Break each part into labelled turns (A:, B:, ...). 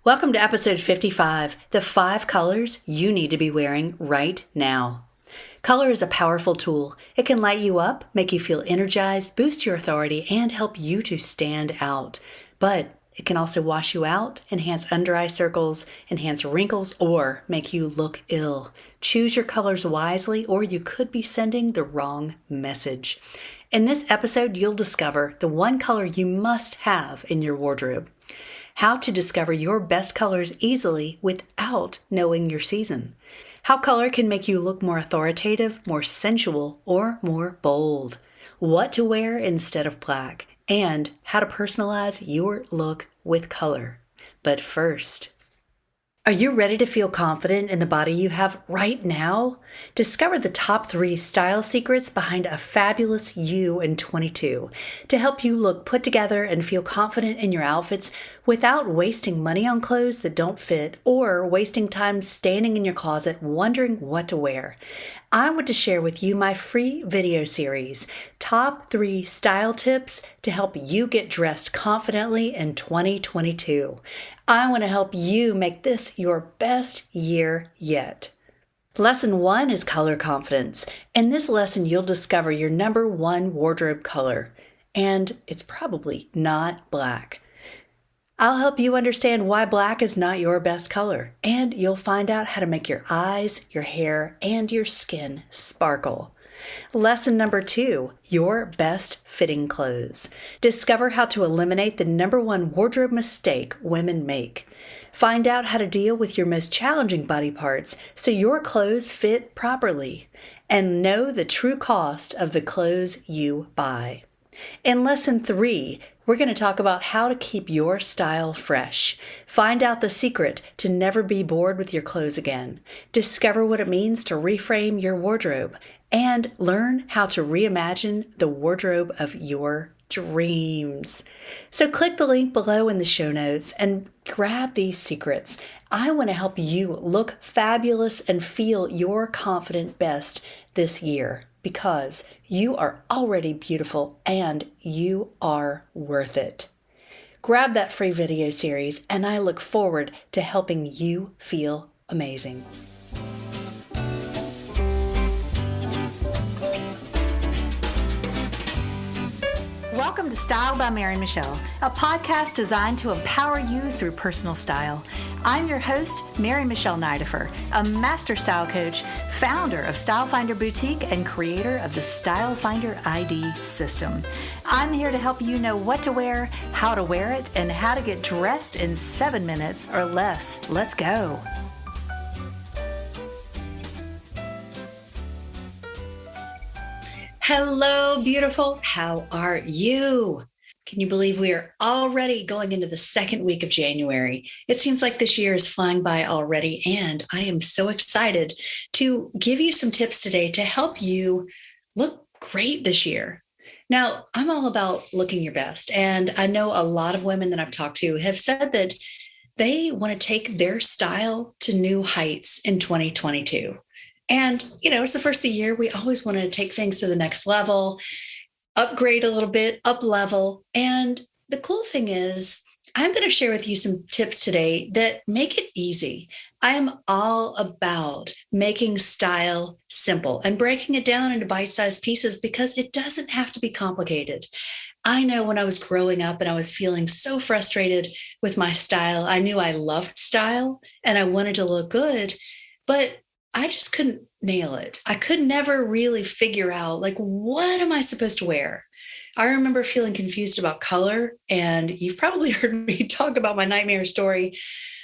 A: Welcome to episode 55, the 5 colors you need to be wearing right now. Color is a powerful tool. It can light you up, make you feel energized, boost your authority, and help you to stand out. But it can also wash you out, enhance under-eye circles, enhance wrinkles, or make you look ill. Choose your colors wisely, or you could be sending the wrong message. In this episode, you'll discover the one color you must have in your wardrobe. How to discover your best colors easily without knowing your season. How color can make you look more authoritative, more sensual, or more bold. What to wear instead of black. And how to personalize your look with color. But first, are you ready to feel confident in the body you have right now? Discover the top 3 style secrets behind a fabulous you in 22 to help you look put together and feel confident in your outfits without wasting money on clothes that don't fit or wasting time standing in your closet wondering what to wear. I want to share with you my free video series, Top 3 Style Tips to help you get dressed confidently in 2022. I want to help you make this your best year yet. Lesson 1 is color confidence. In this lesson, you'll discover your number 1 wardrobe color, and it's probably not black. I'll help you understand why black is not your best color, and you'll find out how to make your eyes, your hair, and your skin sparkle. Lesson number 2, your best fitting clothes. Discover how to eliminate the number 1 wardrobe mistake women make. Find out how to deal with your most challenging body parts so your clothes fit properly. And know the true cost of the clothes you buy. In lesson 3, we're going to talk about how to keep your style fresh. Find out the secret to never be bored with your clothes again. Discover what it means to reframe your wardrobe. And learn how to reimagine the wardrobe of your dreams. So click the link below in the show notes and grab these secrets. I want to help you look fabulous and feel your confident best this year because you are already beautiful and you are worth it. Grab that free video series and I look forward to helping you feel amazing. Welcome to Style by Mary Michelle, a podcast designed to empower you through personal style. I'm your host, Mary Michelle Nidifer, a master style coach, founder of Style Finder Boutique, and creator of the Style Finder ID system. I'm here to help you know what to wear, how to wear it, and how to get dressed in 7 minutes or less. Let's go. Hello, beautiful. How are you? Can you believe we are already going into the 2nd week of January? It seems like this year is flying by already, and I am so excited to give you some tips today to help you look great this year. Now, I'm all about looking your best, and I know a lot of women that I've talked to have said that they want to take their style to new heights in 2022. And, it's the first of the year. We always want to take things to the next level, upgrade a little bit, up level. And the cool thing is, I'm going to share with you some tips today that make it easy. I am all about making style simple and breaking it down into bite-sized pieces because it doesn't have to be complicated. I know when I was growing up and I was feeling so frustrated with my style, I knew I loved style and I wanted to look good, but I just couldn't nail it. I could never really figure out, what am I supposed to wear? I remember feeling confused about color, and you've probably heard me talk about my nightmare story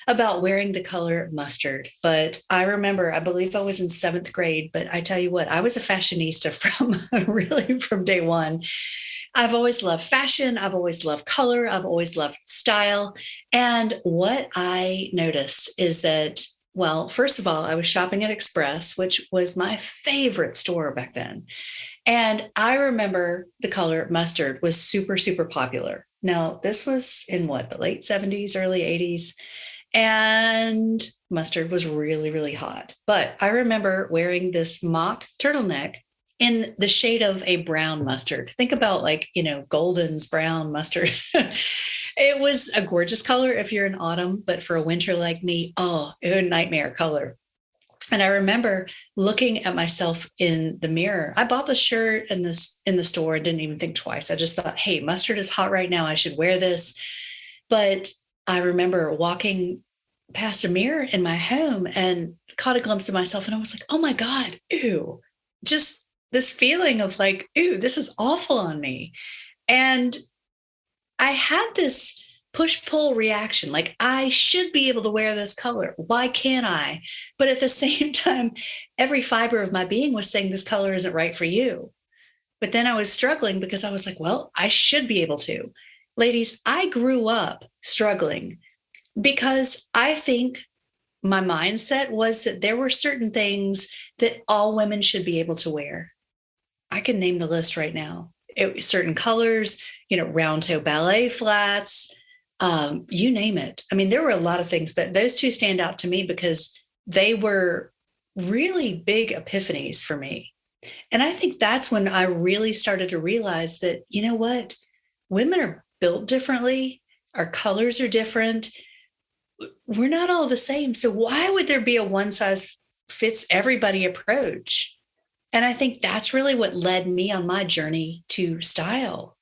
A: about wearing the color mustard. But I remember, I believe I was in 7th grade, but I tell you what, I was a fashionista from day one. I've always loved fashion. I've always loved color. I've always loved style. And what I noticed is that, well, first of all, I was shopping at Express, which was my favorite store back then. And I remember the color mustard was super, super popular. Now, this was in the late 70s, early 80s. And mustard was really, really hot. But I remember wearing this mock turtleneck in the shade of a brown mustard. Think about Golden's brown mustard. It was a gorgeous color if you're in autumn, but for a winter like me, oh, it was a nightmare color. And I remember looking at myself in the mirror. I bought the shirt in the store and didn't even think twice. I just thought, hey, mustard is hot right now. I should wear this. But I remember walking past a mirror in my home and caught a glimpse of myself. And I was like, oh my God, ew. Just this feeling of like, ew, this is awful on me. And I had this push pull reaction like, I should be able to wear this color. Why can't I? But at the same time, every fiber of my being was saying this color isn't right for you. But then I was struggling because I was like, well, I should be able to. Ladies, I grew up struggling because I think my mindset was that there were certain things that all women should be able to wear. I can name the list right now. Certain colors, round toe ballet flats, you name it. I mean, there were a lot of things, but those two stand out to me because they were really big epiphanies for me. And I think that's when I really started to realize that, you know what? Women are built differently. Our colors are different. We're not all the same. So why would there be a one size fits everybody approach? And I think that's really what led me on my journey to style,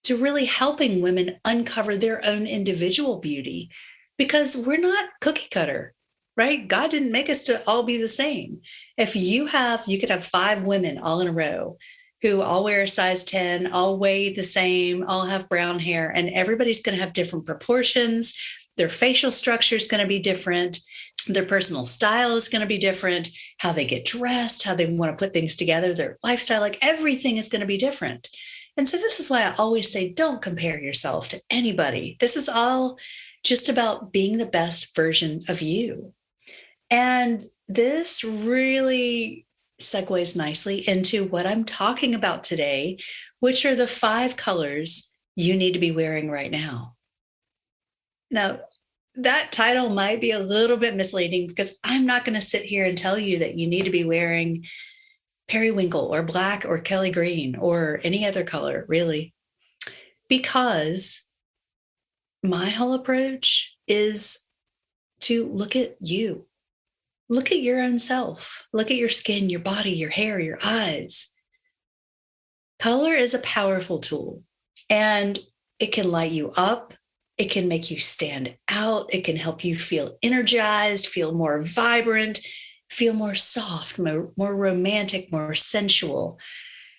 A: to really helping women uncover their own individual beauty, because we're not cookie cutter, right? God didn't make us to all be the same. If you could have 5 women all in a row who all wear a size 10, all weigh the same, all have brown hair, and everybody's going to have different proportions. Their facial structure is going to be different. Their personal style is going to be different. How they get dressed, how they want to put things together, their lifestyle, like everything is going to be different. And so this is why I always say, don't compare yourself to anybody. This is all just about being the best version of you. And this really segues nicely into what I'm talking about today, which are the 5 colors you need to be wearing right now. Now, that title might be a little bit misleading because I'm not going to sit here and tell you that you need to be wearing periwinkle or black or Kelly green or any other color, really, because my whole approach is to look at you. Look at your own self. Look at your skin, your body, your hair, your eyes. Color is a powerful tool, and it can light you up. It can make you stand out. It can help you feel energized, feel more vibrant, feel more soft, more romantic, more sensual.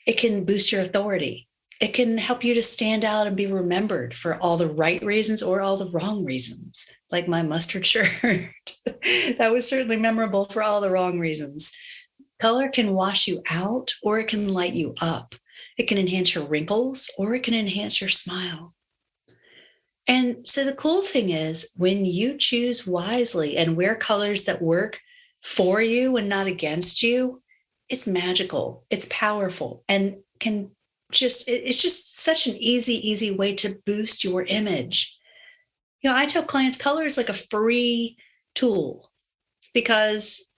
A: It can boost your authority. It can help you to stand out and be remembered for all the right reasons or all the wrong reasons, like my mustard shirt. That was certainly memorable for all the wrong reasons. Color can wash you out or it can light you up. It can enhance your wrinkles or it can enhance your smile. And so the cool thing is when you choose wisely and wear colors that work for you and not against you, it's magical, it's powerful, and it's just such an easy way to boost your image. I tell clients color is like a free tool because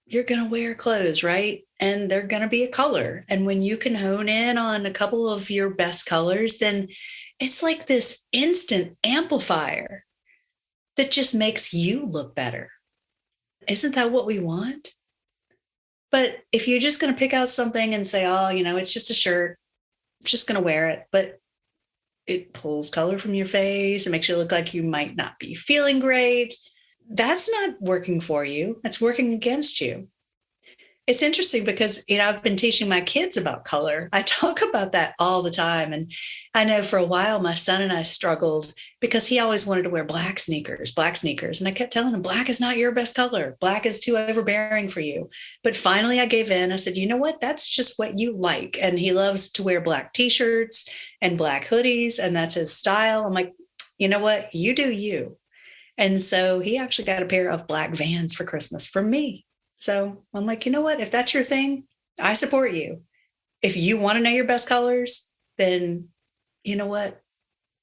A: you're going to wear clothes, right? And they're going to be a color. And when you can hone in on a couple of your best colors, then it's like this instant amplifier that just makes you look better. Isn't that what we want? But if you're just going to pick out something and say, oh, it's just a shirt, I'm just going to wear it, but it pulls color from your face and makes you look like you might not be feeling great, that's not working for you. That's working against you. It's interesting because, I've been teaching my kids about color. I talk about that all the time. And I know for a while, my son and I struggled because he always wanted to wear black sneakers. And I kept telling him, black is not your best color. Black is too overbearing for you. But finally I gave in. I said, you know what? That's just what you like. And he loves to wear black t-shirts and black hoodies. And that's his style. I'm like, you know what? You do you. And so he actually got a pair of black Vans for Christmas from me. So I'm like, you know what? If that's your thing, I support you. If you want to know your best colors, then you know what?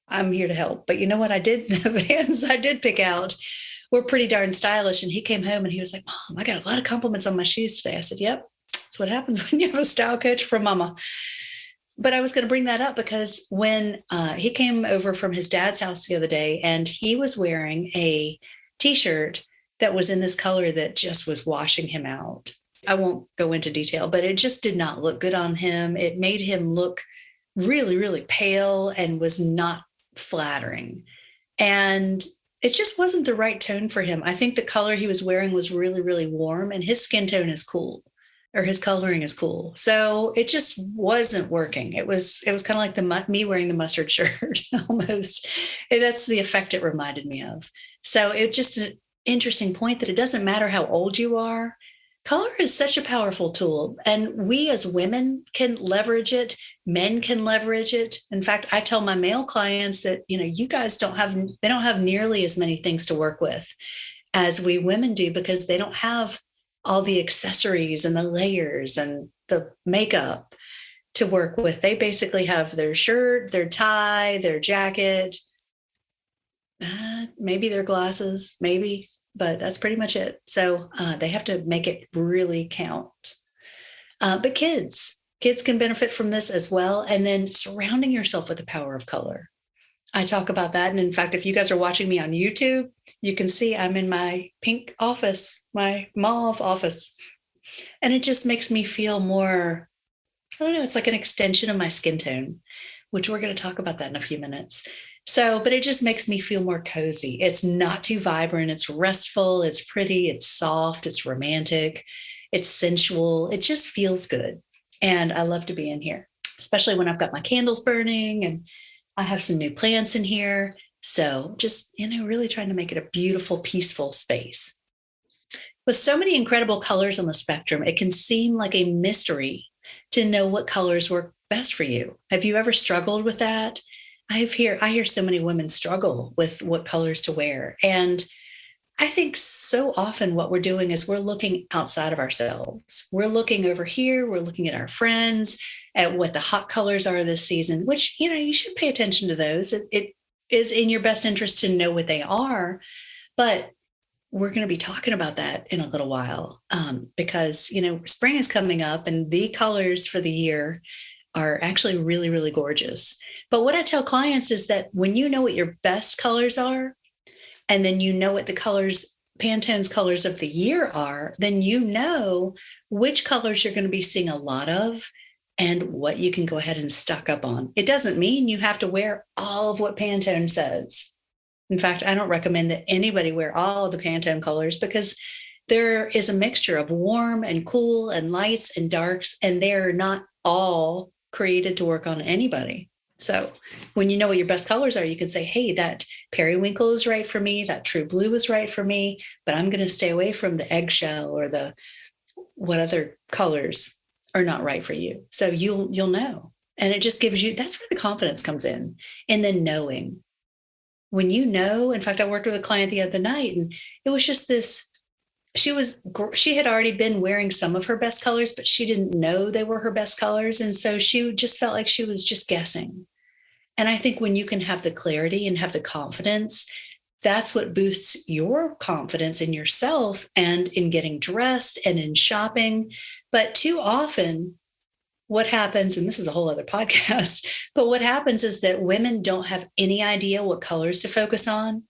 A: I'm here to help. But you know what? The Vans I did pick out were pretty darn stylish. And he came home and he was like, Mom, I got a lot of compliments on my shoes today. I said, yep, that's what happens when you have a style coach from Mama. but I was going to bring that up because when he came over from his dad's house the other day and he was wearing a t-shirt that was in this color that just was washing him out. I won't go into detail, but it just did not look good on him. It made him look really, really pale and was not flattering. And it just wasn't the right tone for him. I think the color he was wearing was really, really warm, and his skin tone is cool, or his coloring is cool. So it just wasn't working. It was kind of like me wearing the mustard shirt almost. That's the effect it reminded me of. So it's just an interesting point that it doesn't matter how old you are. Color is such a powerful tool, and we as women can leverage it. Men can leverage it. In fact, I tell my male clients that, you guys don't have nearly as many things to work with as we women do, because they don't have all the accessories and the layers and the makeup to work with. They basically have their shirt, their tie, their jacket, maybe their glasses, maybe, but that's pretty much it. So they have to make it really count. But kids can benefit from this as well. And then surrounding yourself with the power of color. I talk about that. And in fact, if you guys are watching me on YouTube, you can see I'm in my pink office, my mauve office. And it just makes me feel more, I don't know, it's like an extension of my skin tone, which we're going to talk about that in a few minutes. So, but it just makes me feel more cozy. It's not too vibrant. It's restful. It's pretty. It's soft. It's romantic. It's sensual. It just feels good. And I love to be in here, especially when I've got my candles burning and I have some new plants in here. So just, really trying to make it a beautiful, peaceful space. With so many incredible colors on the spectrum, it can seem like a mystery to know what colors work best for you. Have you ever struggled with that? I hear so many women struggle with what colors to wear. And I think so often what we're doing is we're looking outside of ourselves. We're looking over here. We're looking at our friends, at what the hot colors are this season, which, you should pay attention to those. It is in your best interest to know what they are. But we're going to be talking about that in a little while because, spring is coming up and the colors for the year are actually really, really gorgeous. But what I tell clients is that when you know what your best colors are, and then you know what the Pantone's colors of the year are, then you know which colors you're going to be seeing a lot of and what you can go ahead and stock up on. It doesn't mean you have to wear all of what Pantone says. In fact, I don't recommend that anybody wear all of the Pantone colors because there is a mixture of warm and cool and lights and darks, and they're not all created to work on anybody. So when you know what your best colors are, you can say, hey, that periwinkle is right for me. That true blue is right for me, but I'm going to stay away from the eggshell or what other colors are not right for you. So you'll know. And it just gives you, that's where the confidence comes in. And then knowing. When you know, in fact, I worked with a client the other night and it was just this, she had already been wearing some of her best colors, but she didn't know they were her best colors. And so she just felt like she was just guessing. And I think when you can have the clarity and have the confidence, that's what boosts your confidence in yourself and in getting dressed and in shopping. But too often, what happens, and this is a whole other podcast, but what happens is that women don't have any idea what colors to focus on.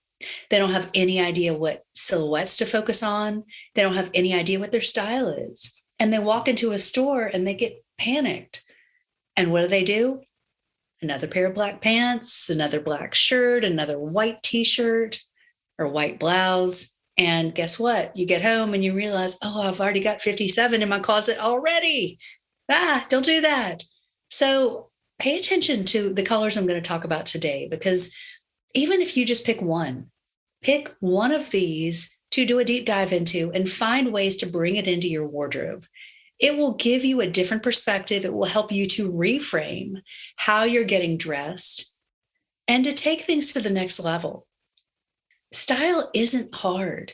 A: They don't have any idea what silhouettes to focus on. They don't have any idea what their style is. And they walk into a store and they get panicked. And what do? Another pair of black pants, another black shirt, another white t-shirt or white blouse. And guess what? You get home and you realize, oh, I've already got 57 in my closet already. Don't do that. So pay attention to the colors I'm going to talk about today, because even if you just pick one of these to do a deep dive into and find ways to bring it into your wardrobe. It will give you a different perspective. It will help you to reframe how you're getting dressed and to take things to the next level. Style isn't hard,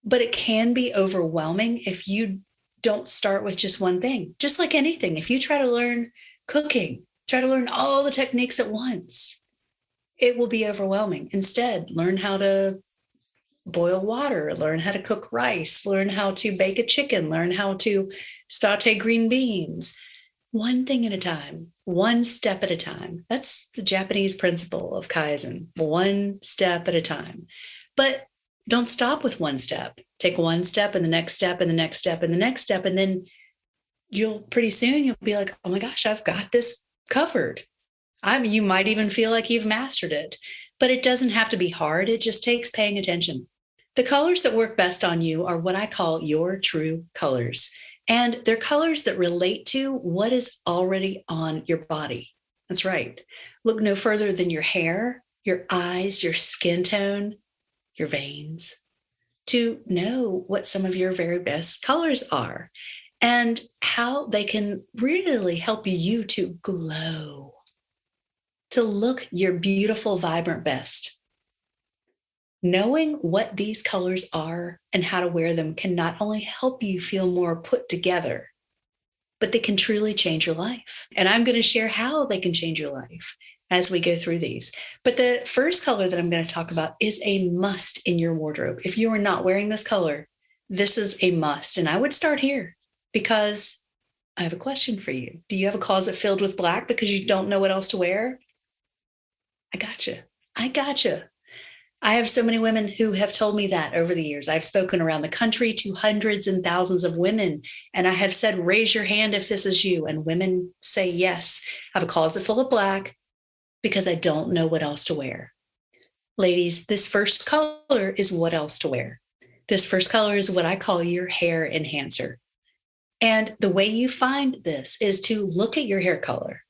A: but it can be overwhelming if you don't start with just one thing. Just like anything, if you try to learn cooking, try to learn all the techniques at once, it will be overwhelming. Instead, learn how to boil water, learn how to cook rice, learn how to bake a chicken, learn how to saute green beans. one thing at a time, one step at a time. That's the Japanese principle of Kaizen, one step at a time. But don't stop with one step. Take one step and the next step and the next step and the next step. And then you'll pretty soon you'll be like, oh my gosh, I've got this covered. You might even feel like you've mastered it, but it doesn't have to be hard. It just takes paying attention. The colors that work best on you are what I call your true colors. And they're colors that relate to what is already on your body. That's right. Look no further than your hair, your eyes, your skin tone, your veins, to know what some of your very best colors are and how they can really help you to glow, to look your beautiful, vibrant best. Knowing what these colors are and how to wear them can not only help you feel more put together, but they can truly change your life. And I'm going to share how they can change your life as we go through these. But the first color that I'm going to talk about is a must in your wardrobe. If you are not wearing this color, this is a must. And I would start here because I have a question for you. Do you have a closet filled with black because you don't know what else to wear? I gotcha. I have so many women who have told me that over the years. I've spoken around the country to hundreds and thousands of women, and I have said, raise your hand if this is you. And women say, yes, I have a closet full of black because I don't know what else to wear. Ladies, this first color is what else to wear. This first color is what I call your hair enhancer. And the way you find this is to look at your hair color.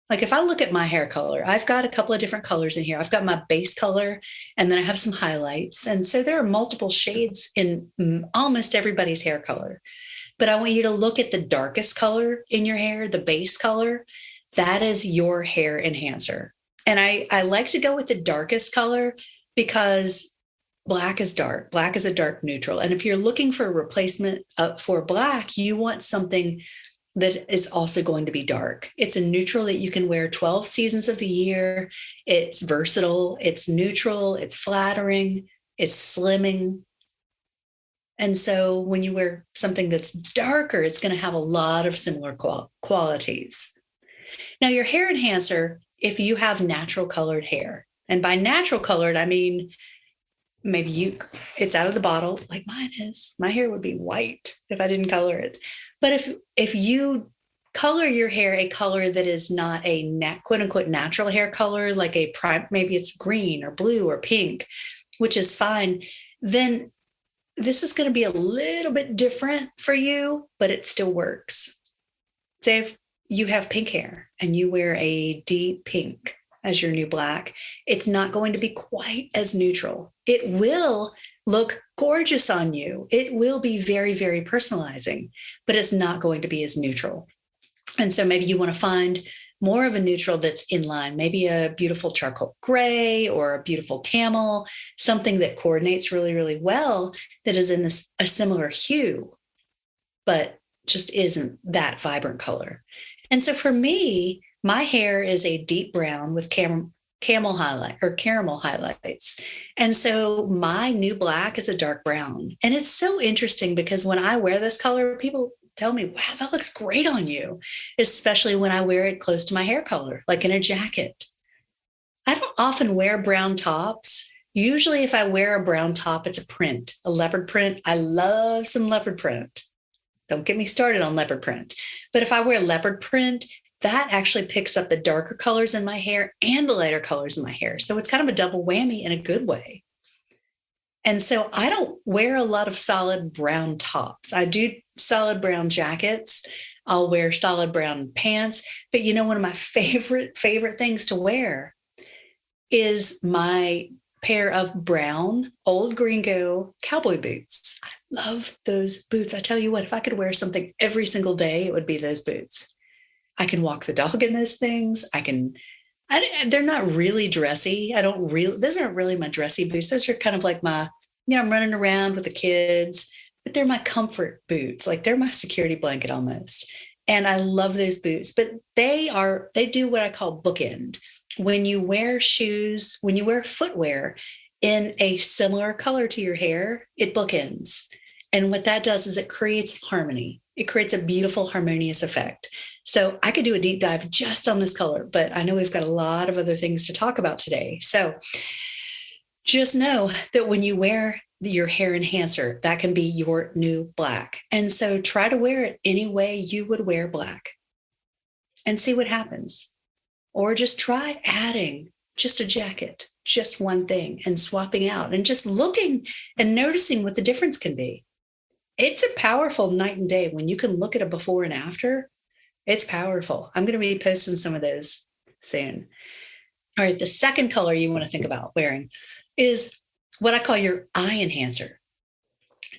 A: Like if I look at my hair color, I've got a couple of different colors in here. I've got my base color, and then I have some highlights. And so there are multiple shades in almost everybody's hair color. But I want you to look at the darkest color in your hair, the base color. That is your hair enhancer. And I like to go with the darkest color because black is dark. Black is a dark neutral. And if you're looking for a replacement for black, you want something that is also going to be dark. It's a neutral that you can wear 12 seasons of the year. It's versatile, it's neutral, it's flattering, it's slimming. And so when you wear something that's darker, it's going to have a lot of similar qualities. Now, your hair enhancer, if you have natural colored hair, and by natural colored, I mean, maybe it's out of the bottle like mine is. My hair would be white if I didn't color it. But if you color your hair a color that is not a quote unquote natural hair color, like maybe it's green or blue or pink, which is fine, then this is going to be a little bit different for you, but it still works. Say if you have pink hair and you wear a deep pink as your new black, it's not going to be quite as neutral. It will look gorgeous on you. It will be very, very personalizing, but it's not going to be as neutral. And so maybe you want to find more of a neutral that's in line, maybe a beautiful charcoal gray or a beautiful camel, something that coordinates really, really well, that is in a similar hue, but just isn't that vibrant color. And so for me, my hair is a deep brown with caramel highlights. And so my new black is a dark brown. And it's so interesting because when I wear this color, people tell me, wow, that looks great on you, especially when I wear it close to my hair color, like in a jacket. I don't often wear brown tops. Usually if I wear a brown top, it's a print, a leopard print. I love some leopard print. Don't get me started on leopard print. But if I wear leopard print, that actually picks up the darker colors in my hair and the lighter colors in my hair. So it's kind of a double whammy in a good way. And so I don't wear a lot of solid brown tops. I do solid brown jackets. I'll wear solid brown pants. But you know, one of my favorite things to wear is my pair of brown old gringo cowboy boots. I love those boots. I tell you what, if I could wear something every single day, it would be those boots. I can walk the dog in those things. They're not really dressy. Those aren't really my dressy boots. Those are kind of like I'm running around with the kids, but they're my comfort boots. Like they're my security blanket almost. And I love those boots, but they do what I call bookend. When you wear footwear in a similar color to your hair, it bookends. And what that does is it creates harmony. It creates a beautiful, harmonious effect. So I could do a deep dive just on this color, but I know we've got a lot of other things to talk about today. So just know that when you wear your hair enhancer, that can be your new black. And so try to wear it any way you would wear black and see what happens. Or just try adding just a jacket, just one thing, and swapping out and just looking and noticing what the difference can be. It's a powerful night and day when you can look at a before and after. It's powerful. I'm going to be posting some of those soon. All right, the second color you want to think about wearing is what I call your eye enhancer.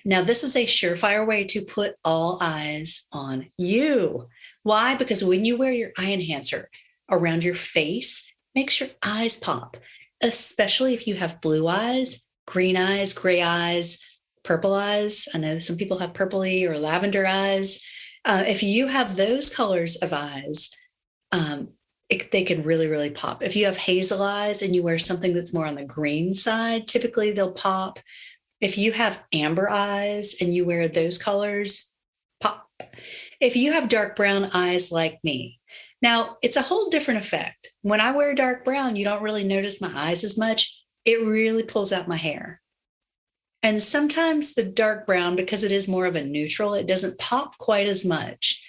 A: Now, this is a surefire way to put all eyes on you. Why? Because when you wear your eye enhancer around your face, makes your eyes pop, especially if you have blue eyes, green eyes, gray eyes, purple eyes. I know some people have purpley or lavender eyes. If you have those colors of eyes, they can really, really pop. If you have hazel eyes and you wear something that's more on the green side, typically they'll pop. If you have amber eyes and you wear those colors, pop. If you have dark brown eyes like me, now it's a whole different effect. When I wear dark brown, you don't really notice my eyes as much. It really pulls out my hair. And sometimes the dark brown, because it is more of a neutral, it doesn't pop quite as much.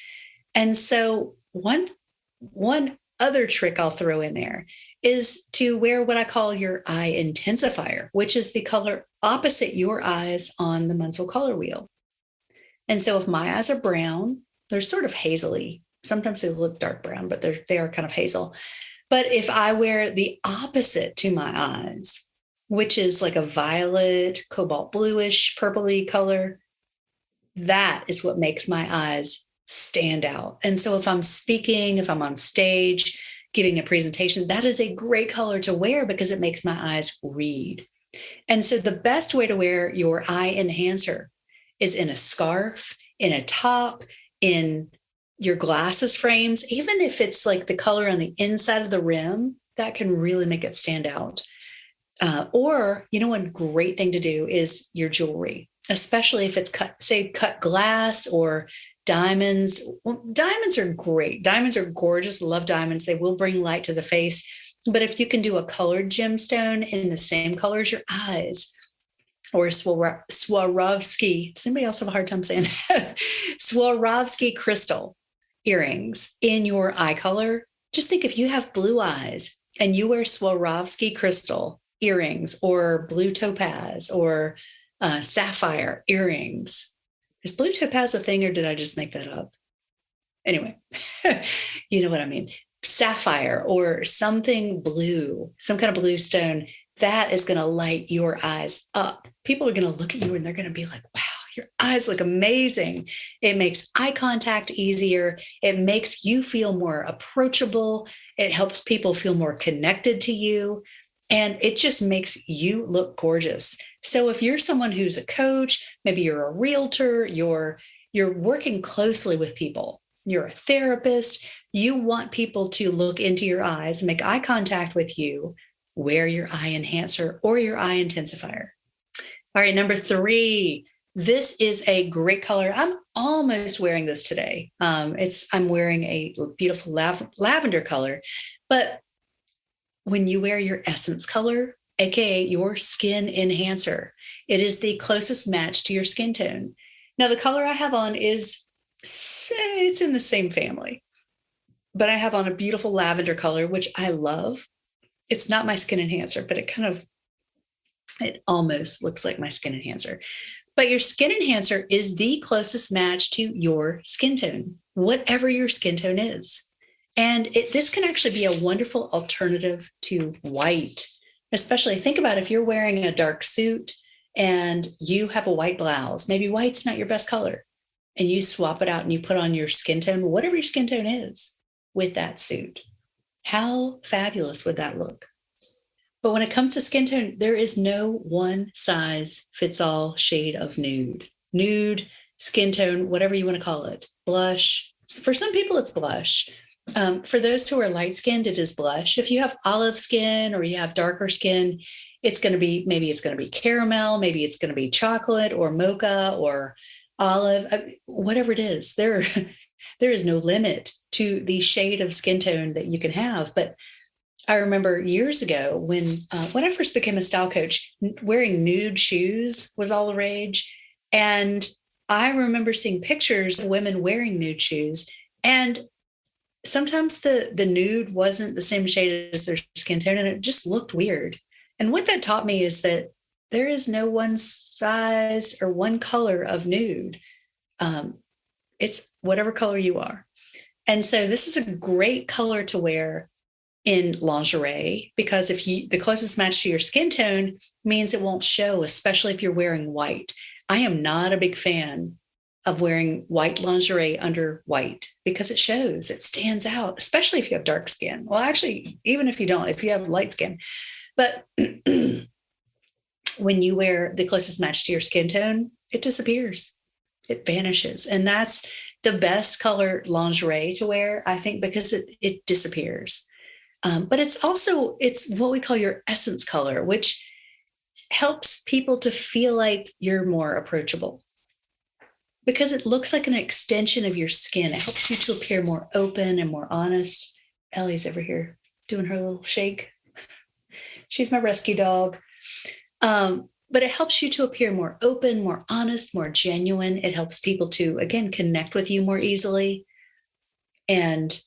A: And so one other trick I'll throw in there is to wear what I call your eye intensifier, which is the color opposite your eyes on the Munsell color wheel. And so if my eyes are brown, they're sort of hazily. Sometimes they look dark brown, but they are kind of hazel. But if I wear the opposite to my eyes, which is like a violet, cobalt bluish, purpley color, that is what makes my eyes stand out. And so if I'm speaking, if I'm on stage, giving a presentation, that is a great color to wear because it makes my eyes read. And so the best way to wear your eye enhancer is in a scarf, in a top, in your glasses frames, even if it's like the color on the inside of the rim, that can really make it stand out. Or, one great thing to do is your jewelry, especially if it's cut glass or diamonds. Well, diamonds are great. Diamonds are gorgeous. Love diamonds. They will bring light to the face. But if you can do a colored gemstone in the same color as your eyes, or a Swarovski, does anybody else have a hard time saying that? Swarovski crystal earrings in your eye color. Just think if you have blue eyes and you wear Swarovski crystal earrings or blue topaz or sapphire earrings. Is blue topaz a thing or did I just make that up? Anyway, you know what I mean. Sapphire or something blue, some kind of blue stone, that is going to light your eyes up. People are going to look at you and they're going to be like, wow, your eyes look amazing. It makes eye contact easier. It makes you feel more approachable. It helps people feel more connected to you. And it just makes you look gorgeous. So if you're someone who's a coach, maybe you're a realtor, you're working closely with people, you're a therapist, you want people to look into your eyes, make eye contact with you, wear your eye enhancer or your eye intensifier. All right, number 3, this is a great color. I'm almost wearing this today. I'm wearing a beautiful lavender color, but when you wear your essence color, aka your skin enhancer, it is the closest match to your skin tone. Now, the color I have on it's in the same family, but I have on a beautiful lavender color, which I love. It's not my skin enhancer, but it almost looks like my skin enhancer. But your skin enhancer is the closest match to your skin tone, whatever your skin tone is. And this can actually be a wonderful alternative to white, especially think about if you're wearing a dark suit and you have a white blouse, maybe white's not your best color, and you swap it out and you put on your skin tone, whatever your skin tone is with that suit. How fabulous would that look? But when it comes to skin tone, there is no one size fits all shade of nude, skin tone, whatever you want to call it, blush. For some people, it's blush. For those who are light-skinned, it is blush. If you have olive skin or you have darker skin, maybe it's going to be caramel, maybe it's going to be chocolate or mocha or olive, whatever it is. There is no limit to the shade of skin tone that you can have. But I remember years ago when I first became a style coach, wearing nude shoes was all the rage. And I remember seeing pictures of women wearing nude shoes. And sometimes the nude wasn't the same shade as their skin tone, and it just looked weird. And what that taught me is that there is no one size or one color of nude. It's whatever color you are. And so this is a great color to wear in lingerie, because if you the closest match to your skin tone means it won't show, especially if you're wearing white. I am not a big fan of wearing white lingerie under white because it shows, it stands out, especially if you have dark skin. Well, actually, even if you don't, if you have light skin. But when you wear the closest match to your skin tone, it disappears, it vanishes. And that's the best color lingerie to wear, I think, because it disappears. But it's what we call your essence color, which helps people to feel like you're more approachable because it looks like an extension of your skin. It helps you to appear more open and more honest. Ellie's over here doing her little shake. She's my rescue dog. But it helps you to appear more open, more honest, more genuine. It helps people to, again, connect with you more easily. And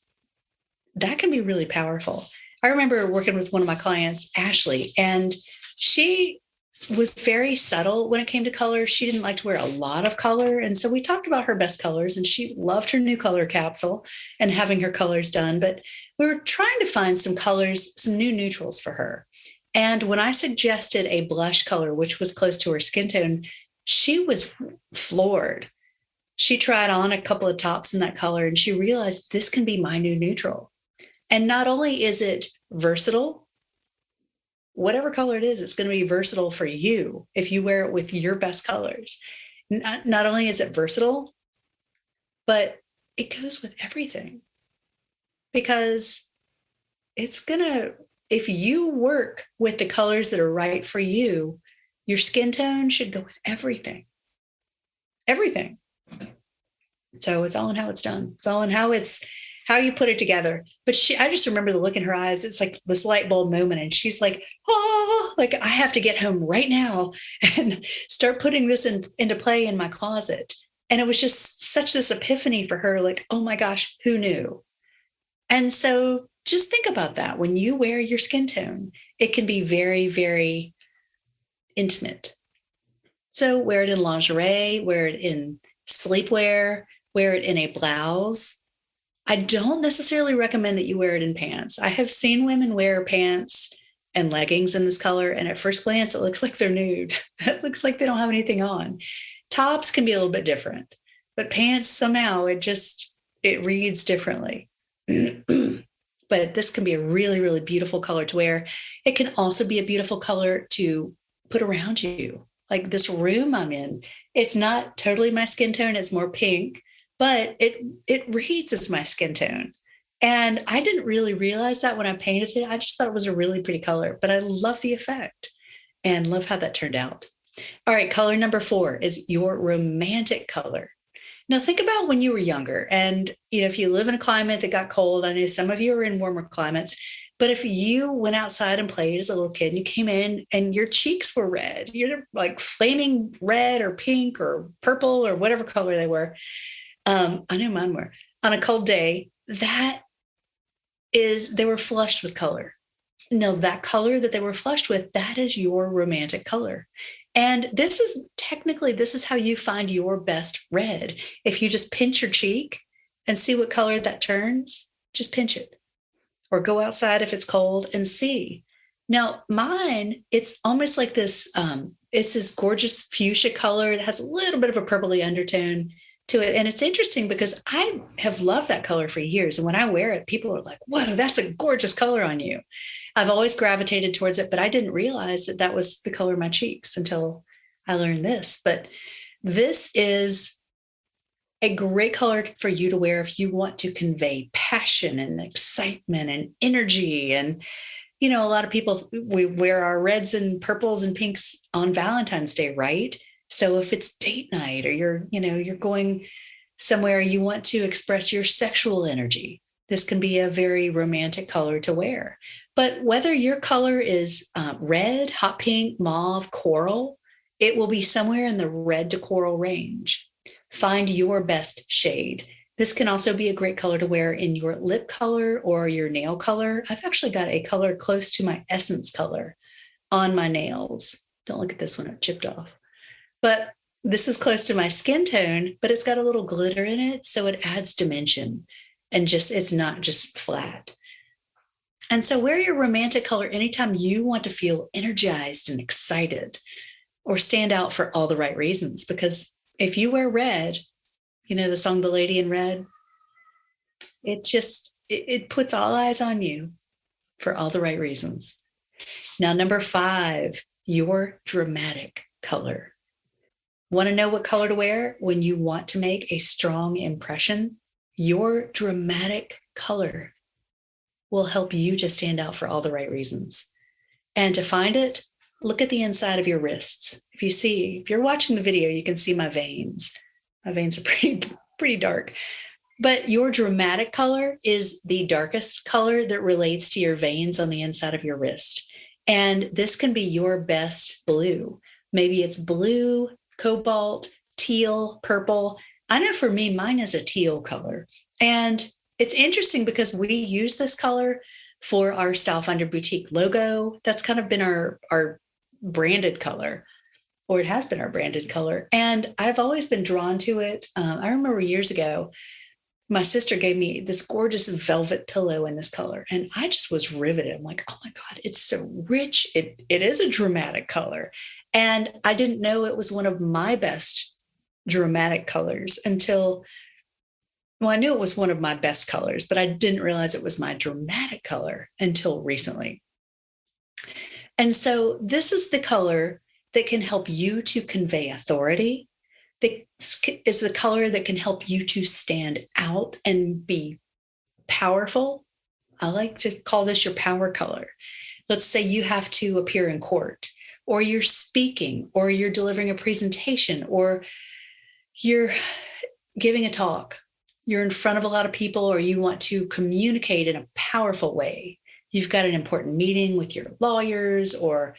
A: that can be really powerful. I remember working with one of my clients, Ashley, and she was very subtle when it came to color. She didn't like to wear a lot of color. And so we talked about her best colors, and she loved her new color capsule and having her colors done. But we were trying to find some colors, some new neutrals for her. And when I suggested a blush color, which was close to her skin tone, she was floored. She tried on a couple of tops in that color, and she realized this can be my new neutral. And not only is it versatile, whatever color it is, it's going to be versatile for you if you wear it with your best colors. Not only is it versatile, but it goes with everything, because it's going to, if you work with the colors that are right for you, your skin tone should go with everything. Everything. So it's all in how it's done. It's all in how you put it together. But I just remember the look in her eyes. It's like this light bulb moment. And she's like, oh, like I have to get home right now and start putting this into play in my closet. And it was just such this epiphany for her. Like, oh my gosh, who knew? And so just think about that. When you wear your skin tone, it can be very, very intimate. So wear it in lingerie, wear it in sleepwear, wear it in a blouse. I don't necessarily recommend that you wear it in pants. I have seen women wear pants and leggings in this color, and at first glance, it looks like they're nude. It looks like they don't have anything on. Tops can be a little bit different, but pants, somehow, it reads differently. But this can be a really, really beautiful color to wear. It can also be a beautiful color to put around you. Like this room I'm in, it's not totally my skin tone. It's more pink, but it reads as my skin tone. And I didn't really realize that when I painted it. I just thought it was a really pretty color, but I love the effect and love how that turned out. All right, color number 4 is your romantic color. Now think about when you were younger, and if you live in a climate that got cold, I know some of you are in warmer climates, but if you went outside and played as a little kid and you came in and your cheeks were red, you're like flaming red or pink or purple or whatever color they were. I know mine were. On a cold day, they were flushed with color. No, that color that they were flushed with, that is your romantic color. And this is how you find your best red. If you just pinch your cheek and see what color that turns, just pinch it. Or go outside if it's cold and see. Now, mine, it's almost like this, it's this gorgeous fuchsia color. It has a little bit of a purpley undertone to it. And it's interesting because I have loved that color for years. And when I wear it, people are like, whoa, that's a gorgeous color on you. I've always gravitated towards it, but I didn't realize that that was the color of my cheeks until I learned this. But this is a great color for you to wear if you want to convey passion and excitement and energy. And, a lot of people, we wear our reds and purples and pinks on Valentine's Day, right? So if it's date night or you're going somewhere you want to express your sexual energy, this can be a very romantic color to wear. But whether your color is red, hot pink, mauve, coral, it will be somewhere in the red to coral range. Find your best shade. This can also be a great color to wear in your lip color or your nail color. I've actually got a color close to my essence color on my nails. Don't look at this one, I've chipped off. But this is close to my skin tone, but it's got a little glitter in it. So it adds dimension and it's not just flat. And so wear your romantic color anytime you want to feel energized and excited or stand out for all the right reasons. Because if you wear red, the song The Lady in Red, it puts all eyes on you for all the right reasons. Now, number 5, your dramatic color. Want to know what color to wear when you want to make a strong impression? Your dramatic color will help you to stand out for all the right reasons. And to find it, look at the inside of your wrists. If you're watching the video, you can see my veins. My veins are pretty dark. But your dramatic color is the darkest color that relates to your veins on the inside of your wrist. And this can be your best blue. Maybe it's blue, cobalt, teal, purple. I know for me, mine is a teal color. And it's interesting because we use this color for our Style Finder Boutique logo. That's kind of been our branded color, or it has been our branded color. And I've always been drawn to it. I remember years ago, my sister gave me this gorgeous velvet pillow in this color, and I just was riveted. I'm like, oh my God, it's so rich. It is a dramatic color. And I didn't know it was one of my best dramatic colors I knew it was one of my best colors, but I didn't realize it was my dramatic color until recently. And so this is the color that can help you to convey authority. This is the color that can help you to stand out and be powerful. I like to call this your power color. Let's say you have to appear in court, or you're speaking, or you're delivering a presentation, or you're giving a talk. You're in front of a lot of people, or you want to communicate in a powerful way. You've got an important meeting with your lawyers or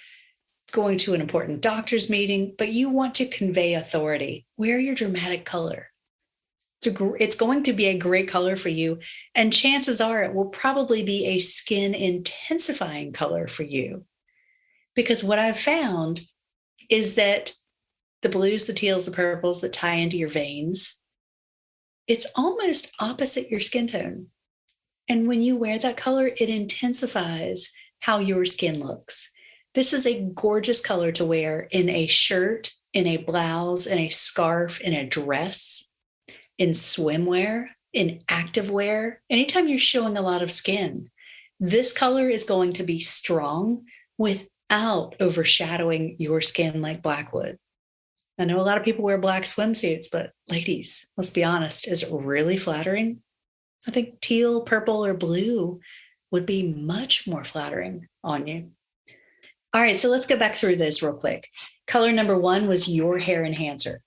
A: going to an important doctor's meeting, but you want to convey authority. Wear your dramatic color. It's going to be a great color for you. And chances are it will probably be a skin intensifying color for you. Because what I've found is that the blues, the teals, the purples that tie into your veins, it's almost opposite your skin tone. And when you wear that color, it intensifies how your skin looks. This is a gorgeous color to wear in a shirt, in a blouse, in a scarf, in a dress, in swimwear, in activewear. Anytime you're showing a lot of skin, this color is going to be strong without overshadowing your skin like black would. I know a lot of people wear black swimsuits, but ladies, let's be honest, is it really flattering? I think teal, purple, or blue would be much more flattering on you. All right, so let's go back through this real quick. Color number 1 was your hair enhancer,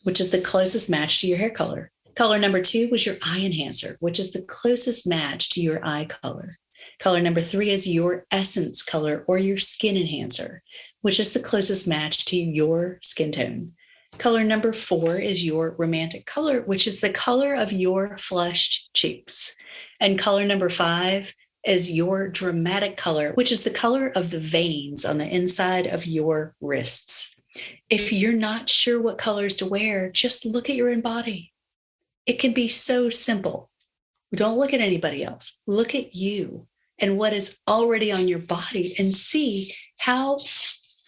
A: which is the closest match to your hair color. Color number 2 was your eye enhancer, which is the closest match to your eye color. Color number 3 is your essence color or your skin enhancer, which is the closest match to your skin tone. Color number 4 is your romantic color, which is the color of your flushed cheeks. And color number 5 is your dramatic color, which is the color of the veins on the inside of your wrists. If you're not sure what colors to wear, just look at your own body. It can be so simple. Don't look at anybody else. Look at you and what is already on your body and see how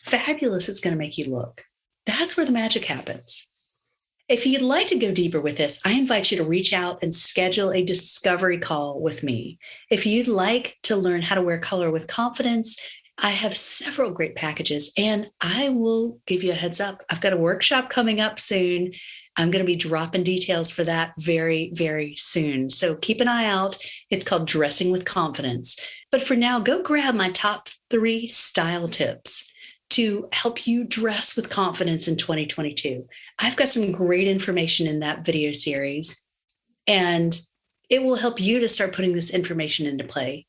A: fabulous it's going to make you look. That's where the magic happens. If you'd like to go deeper with this, I invite you to reach out and schedule a discovery call with me. If you'd like to learn how to wear color with confidence, I have several great packages, and I will give you a heads up. I've got a workshop coming up soon. I'm going to be dropping details for that very, very soon. So keep an eye out. It's called Dressing with Confidence. But for now, go grab my top 3 style tips to help you dress with confidence in 2022. I've got some great information in that video series, and it will help you to start putting this information into play.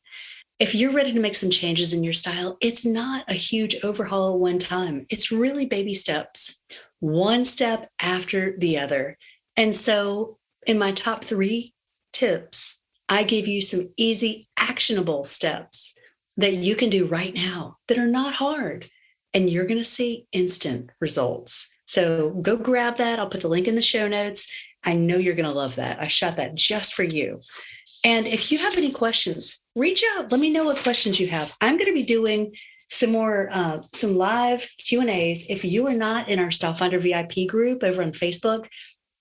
A: If you're ready to make some changes in your style, it's not a huge overhaul at one time. It's really baby steps, one step after the other. And so in my top 3 tips, I gave you some easy, actionable steps that you can do right now that are not hard. And you're going to see instant results. So go grab that. I'll put the link in the show notes. I know you're going to love that. I shot that just for you. And if you have any questions, reach out. Let me know what questions you have. I'm going to be doing some more, some live Q&As. If you are not in our Style Finder VIP group over on Facebook,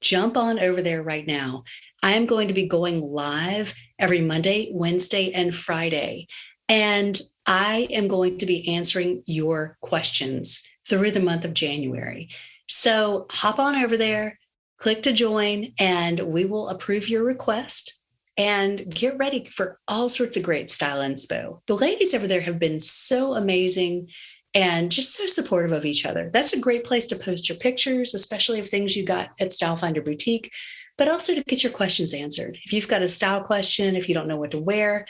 A: jump on over there right now. I am going to be going live every Monday, Wednesday, and Friday. And I am going to be answering your questions through the month of January. So hop on over there, click to join, and we will approve your request and get ready for all sorts of great style inspo. The ladies over there have been so amazing and just so supportive of each other. That's a great place to post your pictures, especially of things you got at Style Finder Boutique, but also to get your questions answered. If you've got a style question, if you don't know what to wear,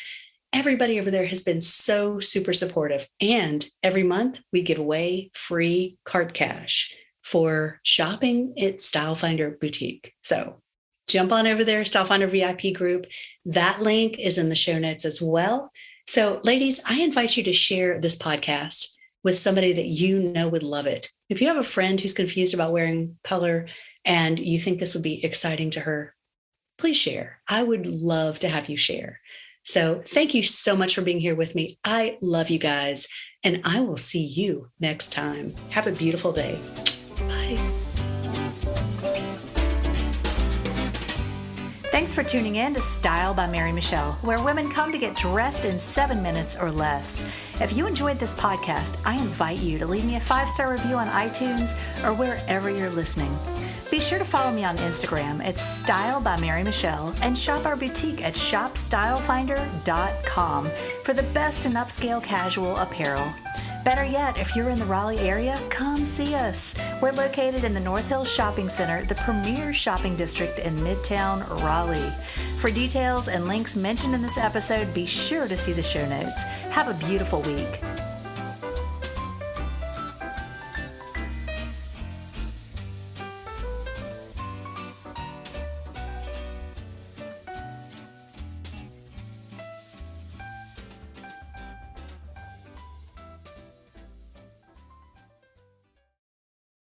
A: everybody over there has been so super supportive. And every month we give away free cart cash for shopping at Style Finder Boutique. So jump on over there, Style Finder VIP group. That link is in the show notes as well. So ladies, I invite you to share this podcast with somebody that you know would love it. If you have a friend who's confused about wearing color and you think this would be exciting to her, please share. I would love to have you share. So thank you so much for being here with me. I love you guys, and I will see you next time. Have a beautiful day. Bye. Thanks for tuning in to Style by Mary Michelle, where women come to get dressed in 7 minutes or less. If you enjoyed this podcast, I invite you to leave me a 5-star review on iTunes or wherever you're listening. Be sure to follow me on Instagram at Style by Mary Michelle and shop our boutique at shopstylefinder.com for the best in upscale casual apparel. Better yet, if you're in the Raleigh area, come see us. We're located in the North Hills Shopping Center, the premier shopping district in Midtown Raleigh. For details and links mentioned in this episode, be sure to see the show notes. Have a beautiful week.